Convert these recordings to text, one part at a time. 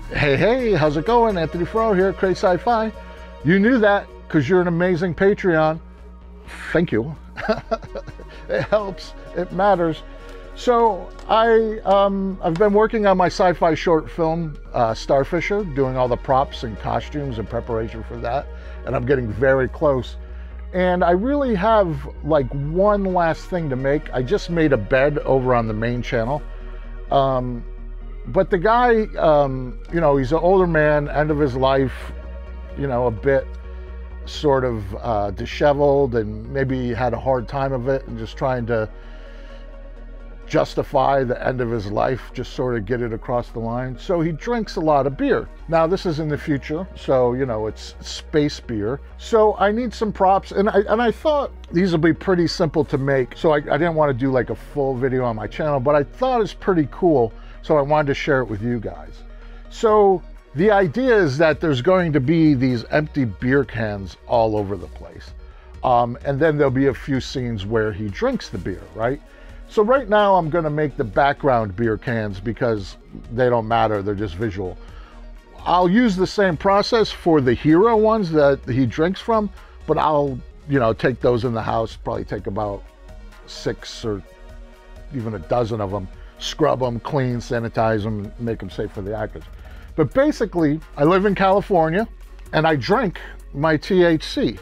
Hey, how's it going? Anthony Fro here at Crazy Sci-Fi. You knew that because you're an amazing Patreon. Thank you. It helps, it matters. So I've been working on my sci-fi short film, Starfisher, doing all the props and costumes in preparation for that. And I'm getting very close. And I really have like one last thing to make. I just made a bed over on the main channel. But the guy, you know, he's an older man, end of his life, you know, a bit sort of disheveled, and maybe had a hard time of it and just trying to justify the end of his life, just sort of get it across the line. So he drinks a lot of beer. Now this is in the future, so you know, it's space beer. So I need some props, and I thought these will be pretty simple to make. So I didn't want to do like a full video on my channel, but I thought it's pretty cool, so I wanted to share it with you guys. So the idea is that there's going to be these empty beer cans all over the place. And then there'll be a few scenes where he drinks the beer, right? So right now I'm going to make the background beer cans because they don't matter, they're just visual. I'll use the same process for the hero ones that he drinks from, but I'll, you know, take those in the house, probably take about 6 or even a dozen of them, scrub them, clean, sanitize them, make them safe for the actors. But basically, I live in California and I drink my THC.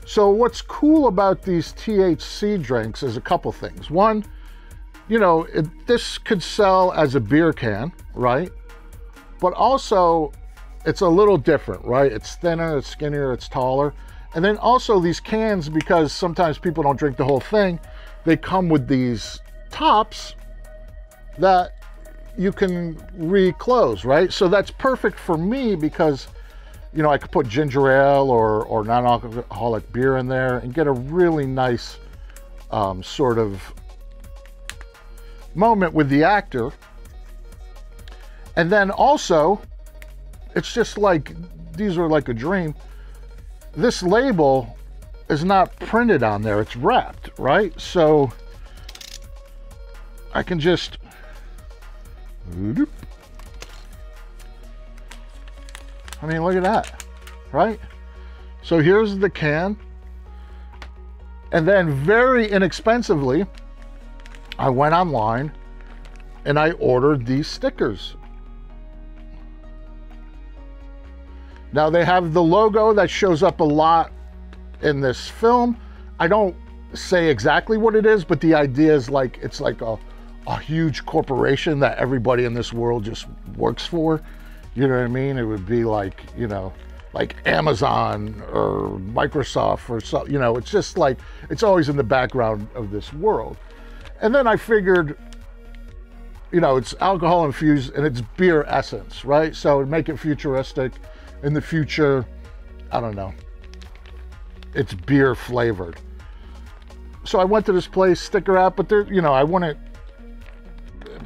So what's cool about these THC drinks is a couple things. One, you know, this could sell as a beer can, right? But also, it's a little different, right? It's thinner, it's skinnier, it's taller. And then also these cans, because sometimes people don't drink the whole thing, they come with these tops that you can reclose, right? So that's perfect for me because, you know, I could put ginger ale or non-alcoholic beer in there and get a really nice sort of moment with the actor. And then also, it's just like, these are like a dream. This label is not printed on there, it's wrapped, right? So I can just, I mean, look at that, right? So here's the can. And then very inexpensively, I went online and I ordered these stickers. Now they have the logo that shows up a lot in this film. I don't say exactly what it is, but the idea is like, it's like a huge corporation that everybody in this world just works for. You know what I mean? It would be like, you know, like Amazon or Microsoft or so, you know, it's just like, it's always in the background of this world. And then I figured, you know, it's alcohol infused and it's beer essence, right? So it'd make it futuristic. In the future, I don't know, it's beer flavored. So I went to this place, Sticker App, but they're, you know, I wouldn't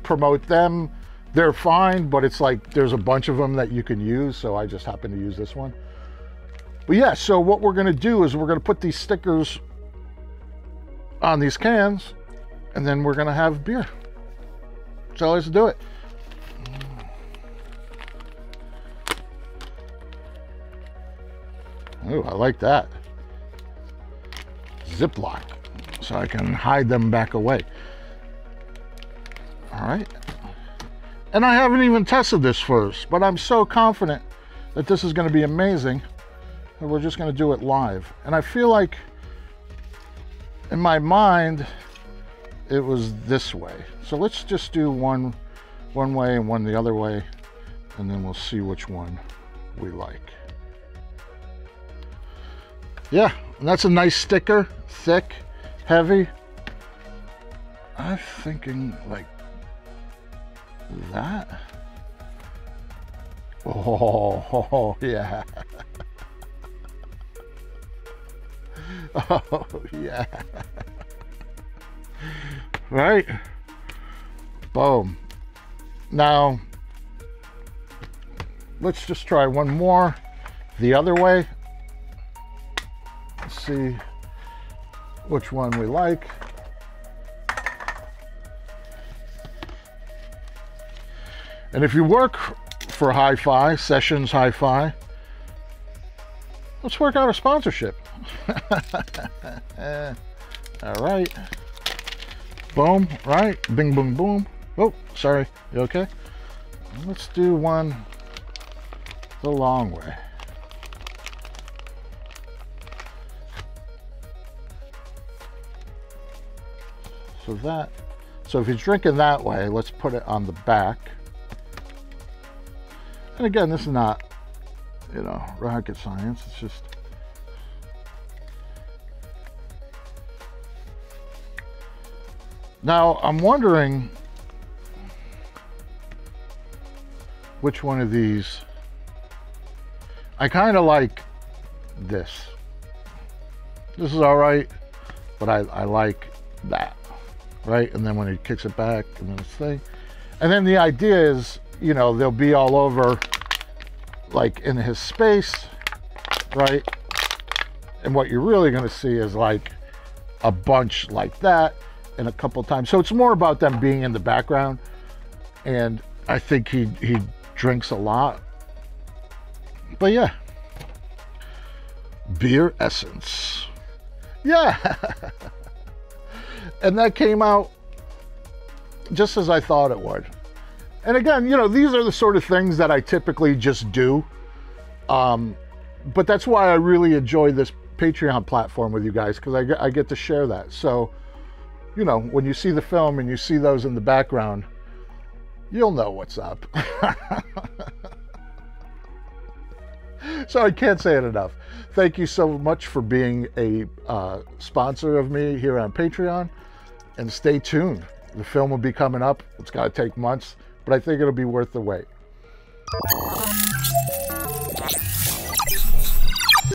promote them. They're fine, but it's like there's a bunch of them that you can use, so I just happen to use this one. But yeah, so what we're gonna do is we're gonna put these stickers on these cans, and then we're gonna have beer. So let's do it. Oh, I like that. Ziploc, so I can hide them back away. All right. And I haven't even tested this first, but I'm so confident that this is going to be amazing that we're just going to do it live. And I feel like in my mind, it was this way. So let's just do one way and one the other way, and then we'll see which one we like. Yeah, and that's a nice sticker, thick, heavy. I'm thinking like that. Oh yeah. Oh yeah. Right? Boom. Now, let's just try one more the other way. Let's see which one we like. And if you work for Hi-Fi, Sessions Hi-Fi, let's work out a sponsorship. All right. Boom, right? Bing, boom, boom. Oh, sorry. You okay? Let's do one the long way. So if you're drinking that way, let's put it on the back. And again, this is not, you know, rocket science. It's just, now I'm wondering which one of these. I kind of like this. This is all right, but I like that, right? And then when he kicks it back and then this thing, and then the idea is, you know, they'll be all over, like in his space, right? And what you're really going to see is like a bunch like that and a couple times. So it's more about them being in the background. And I think he drinks a lot. But yeah, beer essence. Yeah. And that came out just as I thought it would. And again, you know, these are the sort of things that I typically just do. But that's why I really enjoy this Patreon platform with you guys, because I get to share that. So, you know, when you see the film and you see those in the background, you'll know what's up. So I can't say it enough. Thank you so much for being a sponsor of me here on Patreon. And stay tuned. The film will be coming up. It's got to take months, but I think it'll be worth the wait.